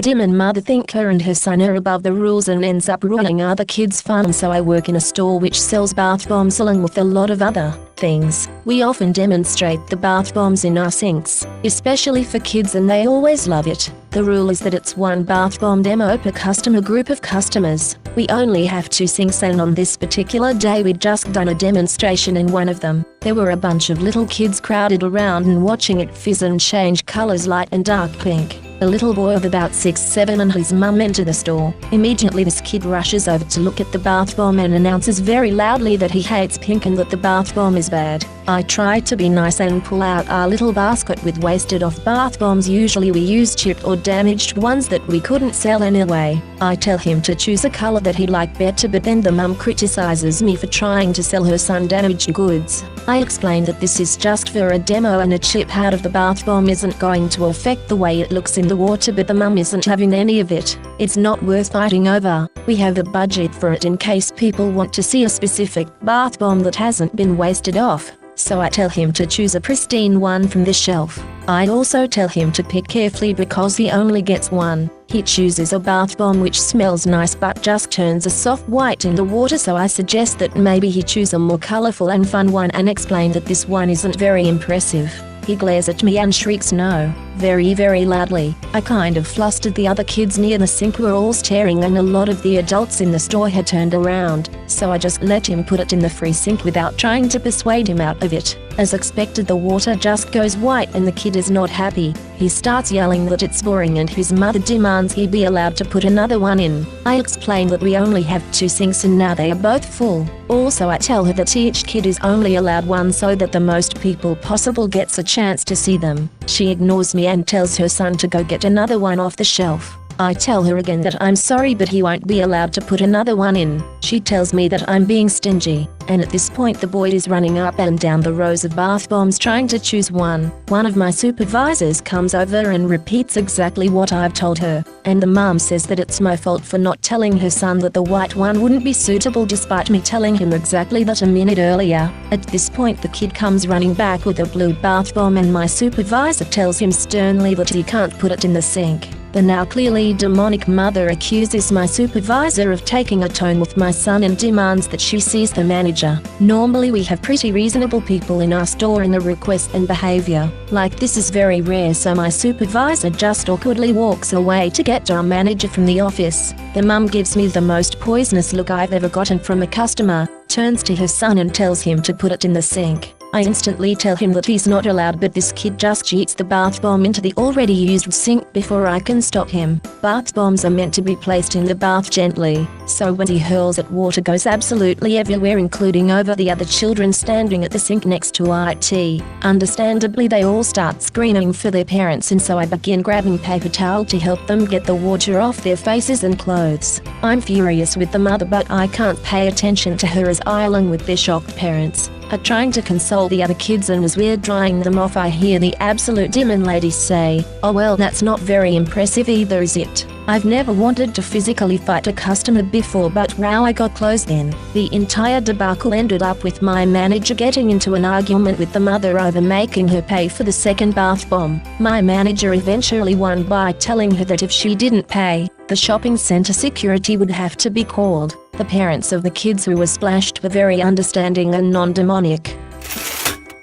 Dim and mother think her and her son are above the rules and ends up ruining other kids' fun. So I work in a store which sells bath bombs along with a lot of other things. We often demonstrate the bath bombs in our sinks, especially for kids, and they always love it. The rule is that it's one bath bomb demo per customer group of customers. We only have 2 sinks, and on this particular day we'd just done a demonstration in one of them. There were a bunch of little kids crowded around and watching it fizz and change colors, light and dark pink. A little boy of about 6-7 and his mum enter the store. Immediately this kid rushes over to look at the bath bomb and announces very loudly that he hates pink and that the bath bomb is bad. I try to be nice and pull out our little basket with wasted off bath bombs. Usually we use chipped or damaged ones that we couldn't sell anyway. I tell him to choose a color that he liked better, but then the mum criticizes me for trying to sell her son damaged goods. I explain that this is just for a demo and a chip out of the bath bomb isn't going to affect the way it looks in the water, but the mum isn't having any of it. It's not worth fighting over. We have a budget for it in case people want to see a specific bath bomb that hasn't been wasted off. So I tell him to choose a pristine one from the shelf. I also tell him to pick carefully because he only gets one. He chooses a bath bomb which smells nice but just turns a soft white in the water, so I suggest that maybe he choose a more colorful and fun one and explain that this one isn't very impressive. He glares at me and shrieks no, very loudly. I kind of flustered. The other kids near the sink were all staring and a lot of the adults in the store had turned around, so I just let him put it in the free sink without trying to persuade him out of it. As expected, the water just goes white and the kid is not happy. He starts yelling that it's boring and his mother demands he be allowed to put another one in. I explain that we only have 2 sinks and now they are both full. Also I tell her that each kid is only allowed one so that the most people possible gets a chance to see them. She ignores me and tells her son to go get another one off the shelf. I tell her again that I'm sorry but he won't be allowed to put another one in. She tells me that I'm being stingy, and at this point the boy is running up and down the rows of bath bombs trying to choose one. One of my supervisors comes over and repeats exactly what I've told her, and the mom says that it's my fault for not telling her son that the white one wouldn't be suitable despite me telling him exactly that a minute earlier. At this point the kid comes running back with a blue bath bomb and my supervisor tells him sternly that he can't put it in the sink. The now clearly demonic mother accuses my supervisor of taking a tone with my son and demands that she sees the manager. Normally we have pretty reasonable people in our store and the request and behavior like this is very rare, so my supervisor just awkwardly walks away to get our manager from the office. The mum gives me the most poisonous look I've ever gotten from a customer, turns to her son and tells him to put it in the sink. I instantly tell him that he's not allowed, but this kid just cheats the bath bomb into the already used sink before I can stop him. Bath bombs are meant to be placed in the bath gently, so when he hurls it, water goes absolutely everywhere, including over the other children standing at the sink next to IT. Understandably they all start screaming for their parents, and so I begin grabbing paper towel to help them get the water off their faces and clothes. I'm furious with the mother, but I can't pay attention to her as I, along with their shocked parents, are trying to console the other kids, and as we're drying them off I hear the absolute demon lady say, "Oh well, that's not very impressive either, is it? I've never wanted to physically fight a customer before, but wow, I got close then." The entire debacle ended up with my manager getting into an argument with the mother over making her pay for the second bath bomb. My manager eventually won by telling her that if she didn't pay, the shopping center security would have to be called. The parents of the kids who were splashed were very understanding and non-demonic.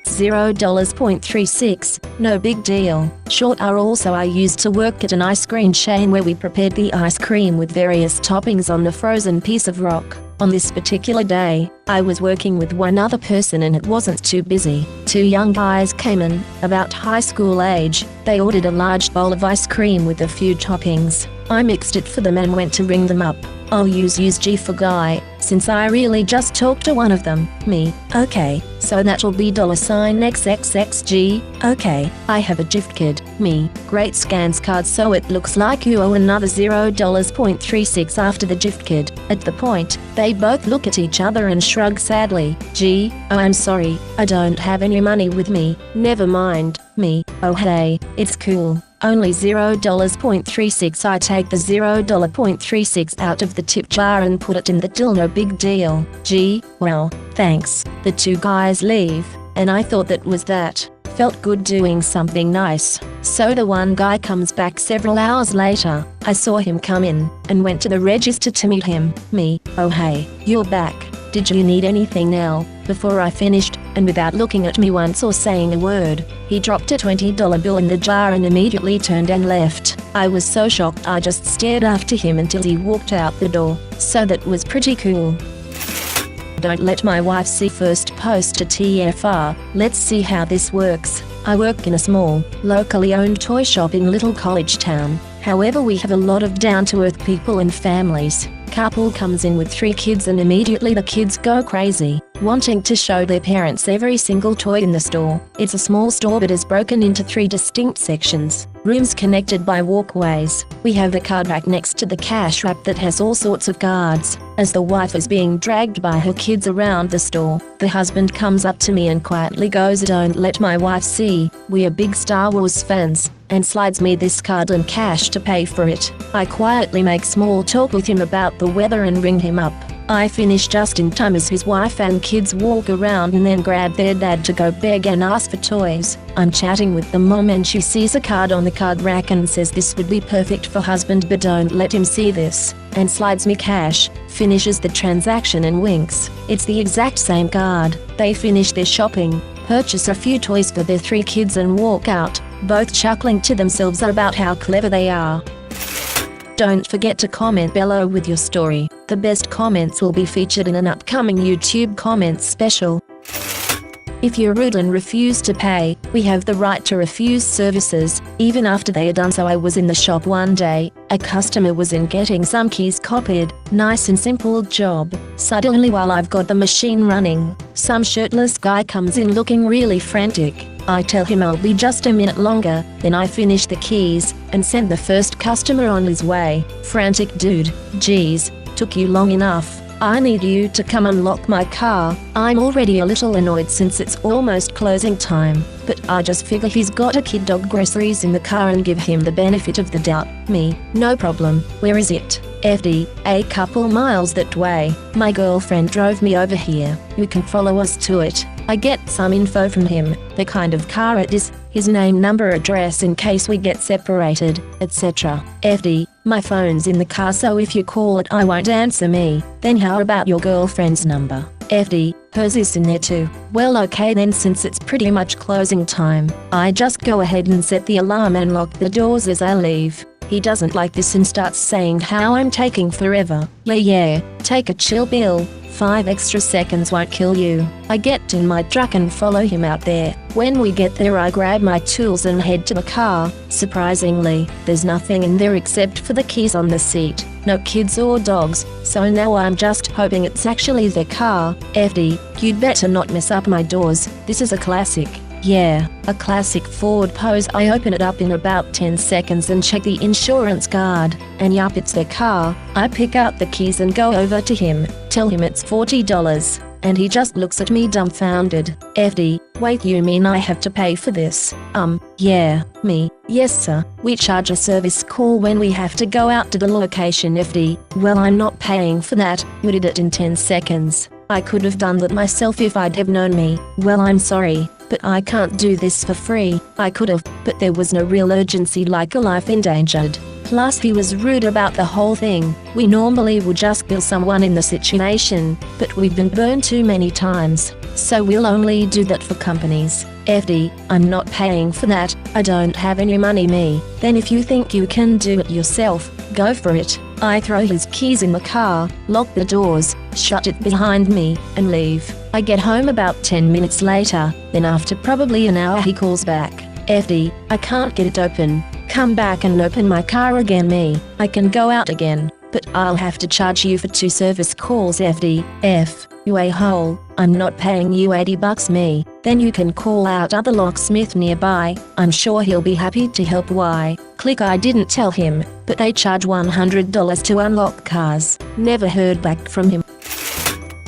$0.36, no big deal. Short R. Also, I used to work at an ice cream chain where we prepared the ice cream with various toppings on a frozen piece of rock. On this particular day, I was working with one other person and it wasn't too busy. 2 young guys came in, about high school age. They ordered a large bowl of ice cream with a few toppings. I mixed it for them and went to ring them up. I'll use G for guy, since I really just talked to one of them. Me, okay, so that'll be $XXXG, okay, I have a gift kid. Me, great, scans card so it looks like you owe another $0.36 after the gift kid. At the point, they both look at each other and shrug sadly. G, oh I'm sorry, I don't have any money with me. Never mind. Me, oh hey, it's cool. Only $0.36. I take the $0.36 out of the tip jar and put it in the till, no big deal. Gee, well, thanks. The 2 guys leave, and I thought that was that. felt good doing something nice. So the one guy comes back several hours later. I saw him come in and went to the register to meet him. Me, oh hey, you're back. Did you need anything now? Before I finished, and without looking at me once or saying a word, he dropped a $20 bill in the jar and immediately turned and left. I was so shocked I just stared after him until he walked out the door. So that was pretty cool. Don't let my wife see first, post to TFR. Let's see how this works. I work in a small, locally owned toy shop in Little College Town. However, we have a lot of down-to-earth people and families. Couple comes in with 3 kids and immediately the kids go crazy, wanting to show their parents every single toy in the store. It's a small store but is broken into 3 distinct sections, rooms connected by walkways. We have a card rack next to the cash wrap that has all sorts of cards. As the wife is being dragged by her kids around the store, the husband comes up to me and quietly goes, "Don't let my wife see, we are big Star Wars fans," and slides me this card and cash to pay for it. I quietly make small talk with him about the weather and ring him up. I finish just in time as his wife and kids walk around and then grab their dad to go beg and ask for toys. I'm chatting with the mom and she sees a card on the card rack and says this would be perfect for husband but don't let him see this, and slides me cash, finishes the transaction and winks. It's the exact same card. They finish their shopping, purchase a few toys for their 3 kids and walk out, both chuckling to themselves about how clever they are. Don't forget to comment below with your story. The best comments will be featured in an upcoming YouTube comments special. If you're rude and refuse to pay, we have the right to refuse services, even after they are done. So I was in the shop one day, a customer was in getting some keys copied, nice and simple job. Suddenly while I've got the machine running, some shirtless guy comes in looking really frantic. I tell him I'll be just a minute longer, then I finish the keys, and send the first customer on his way. Frantic dude, geez, took you long enough. I need you to come unlock my car. I'm already a little annoyed since it's almost closing time, but I just figure he's got a kid dog groceries in the car and give him the benefit of the doubt. Me, no problem. Where is it? FD, a couple miles that way. My girlfriend drove me over here. You can follow us to it. I get some info from him, the kind of car it is, his name, number, address in case we get separated, etc. FD, my phone's in the car so if you call it I won't answer me. Then how about your girlfriend's number? FD, hers is in there too. Well okay then, since it's pretty much closing time, I just go ahead and set the alarm and lock the doors as I leave. He doesn't like this and starts saying how I'm taking forever. Yeah, take a chill pill. 5 extra seconds won't kill you. I get in my truck and follow him out there. When we get there I grab my tools and head to the car. Surprisingly, there's nothing in there except for the keys on the seat. No kids or dogs, so now I'm just hoping it's actually their car. FD, you'd better not mess up my doors. This is a classic. Yeah, a classic Ford Pose. I open it up in about 10 seconds and check the insurance card, and yup, it's their car. I pick out the keys and go over to him, tell him it's $40, and he just looks at me dumbfounded. FD, wait, you mean I have to pay for this? Yeah. Me, yes sir, we charge a service call when we have to go out to the location. FD, well I'm not paying for that, you did it in 10 seconds. I could have done that myself if I'd have known me. Well I'm sorry, but I can't do this for free. I could have, but there was no real urgency like a life endangered. Plus he was rude about the whole thing. We normally would just bill someone in the situation, but we've been burned too many times, so we'll only do that for companies. FD, I'm not paying for that, I don't have any money. Me, then if you think you can do it yourself, go for it. I throw his keys in the car, lock the doors, shut it behind me, and leave. I get home about 10 minutes later, then after probably an hour he calls back. FD, I can't get it open. Come back and open my car again. Me, I can go out again, but I'll have to charge you for 2 service calls. FD, F, you a-hole, I'm not paying you $80. Me, then you can call out other locksmith nearby, I'm sure he'll be happy to help. Why? Click. I didn't tell him, but they charge $100 to unlock cars. Never heard back from him.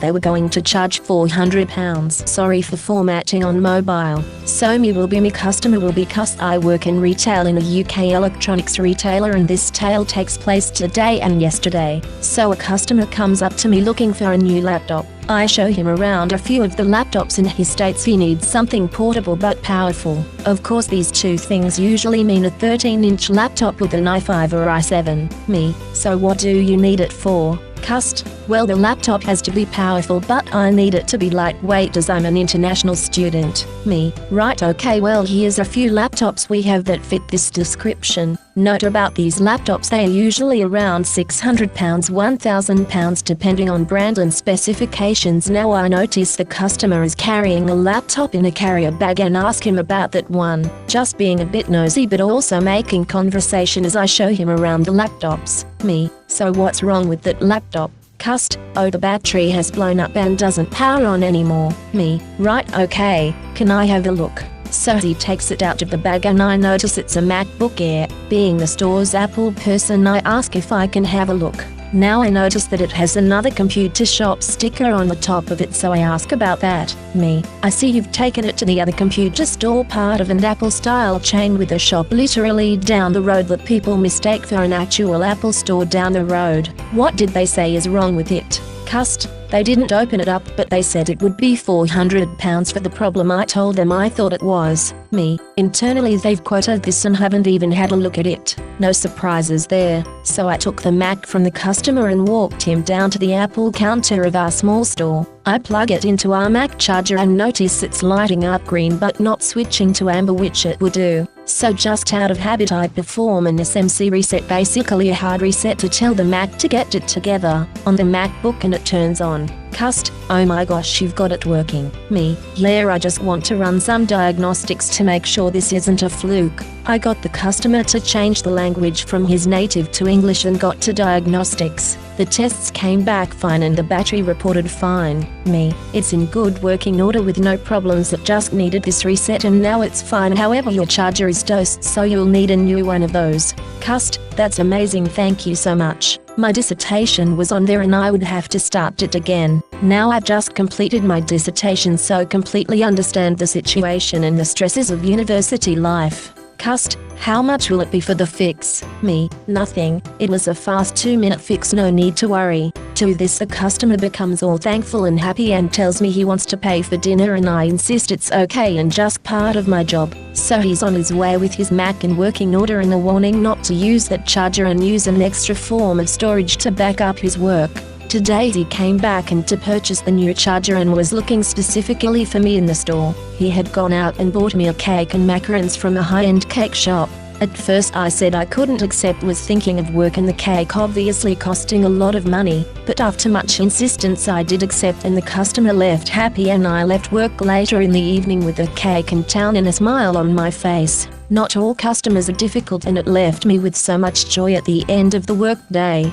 they were going to charge £400. Sorry for formatting on mobile. So me will be me customer will be cust. I work in retail in a UK electronics retailer, and this tale takes place today and yesterday. So a customer comes up to me looking for a new laptop. I show him around a few of the laptops and he states he needs something portable but powerful. Of course these two things usually mean a 13-inch laptop with an i5 or i7. Me, so what do you need it for? Cust, well the laptop has to be powerful but I need it to be lightweight as I'm an international student. Me, right, okay, well here's a few laptops we have that fit this description. Note about these laptops, they are usually around £600, £1,000 depending on brand and specifications. Now I notice the customer is carrying a laptop in a carrier bag and ask him about that one. Just being a bit nosy but also making conversation as I show him around the laptops. Me, so what's wrong with that laptop? Cust, oh the battery has blown up and doesn't power on anymore. Me, right, okay, can I have a look? So he takes it out of the bag and I notice it's a MacBook Air. Being the store's Apple person, I ask if I can have a look. Now I notice that it has another computer shop sticker on the top of it, so I ask about that. Me, I see you've taken it to the other computer store, part of an Apple style chain with a shop literally down the road that people mistake for an actual Apple store down the road. What did they say is wrong with it? Cust, they didn't open it up but they said it would be £400 for the problem. I told them I thought it was. Me, internally they've quoted this and haven't even had a look at it. No surprises there. So I took the Mac from the customer and walked him down to the Apple counter of our small store. I plug it into our Mac charger and notice it's lighting up green but not switching to amber, which it would do. So just out of habit I perform an SMC reset, basically a hard reset to tell the Mac to get it together on the MacBook, and it turns on. Cust, oh my gosh, you've got it working. Me, yeah, I just want to run some diagnostics to make sure this isn't a fluke. I got the customer to change the language from his native to English and got to diagnostics. The tests came back fine and the battery reported fine. Me, it's in good working order with no problems, it just needed this reset and now it's fine. However, your charger is dosed, so you'll need a new one of those. Cust, that's amazing, thank you so much. My dissertation was on there and I would have to start it again. Now I've just completed my dissertation, so completely understand the situation and the stresses of university life. Cust, how much will it be for the fix? Me, nothing, it was a fast 2-minute fix, no need to worry. To this the customer becomes all thankful and happy and tells me he wants to pay for dinner, and I insist it's okay and just part of my job. So he's on his way with his Mac in working order and a warning not to use that charger and use an extra form of storage to back up his work. Today he came back and to purchase the new charger and was looking specifically for me in the store. He had gone out and bought me a cake and macarons from a high-end cake shop. At first I said I couldn't accept, was thinking of work and the cake obviously costing a lot of money, but after much insistence I did accept and the customer left happy and I left work later in the evening with a cake in town and a smile on my face. Not all customers are difficult and it left me with so much joy at the end of the work day.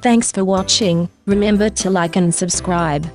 Thanks for watching, remember to like and subscribe.